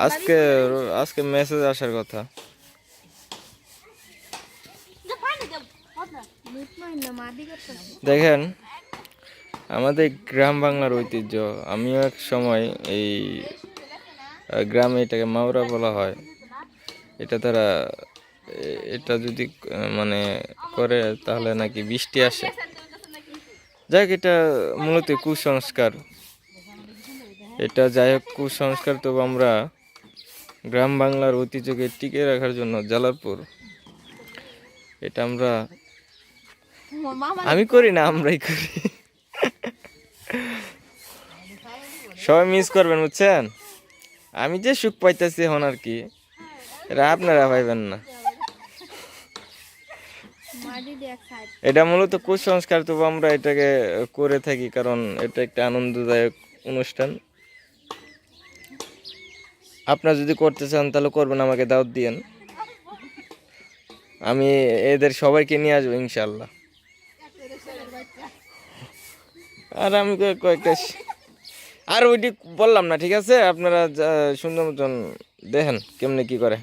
আজকে আজকে মেসেজ আসার কথা। দেখেন আমাদের গ্রাম বাংলার ঐতিহ্য, আমিও এক সময় এই গ্রামে এটাকে মাওরা বলা হয়, এটা তারা এটা যদি মানে করে তাহলে নাকি বৃষ্টি আসে। যাই হোক, এটা মূলত কুসংস্কার, এটা যাই হোক কুসংস্কার, তবু আমরা গ্রাম বাংলার ঐতিহ্যকে টিকে রাখার জন্য জালালপুর, এটা আমি করি না, আমরাই করি। সবাই মিস করবেন বুঝছেন, আমি যে সুখ পাইতেছি এখন আর কি, এটা আপনারা পাইবেন না। এটা মূলত কুসংস্কার, তবু আমরা এটাকে করে থাকি কারণ এটা একটা আনন্দদায়ক অনুষ্ঠান। আপনারা যদি করতে চান তাহলে করবেন, আমাকে দাওয়াত দিয়েন, আমি এদের সবাইকে নিয়ে আসবো ইনশাল্লাহ। আর আমি কয়েকটা আর ওইটি বললাম না, ঠিক আছে? আপনারা সুন্দর মতন দেখেন কেমনে কি করে।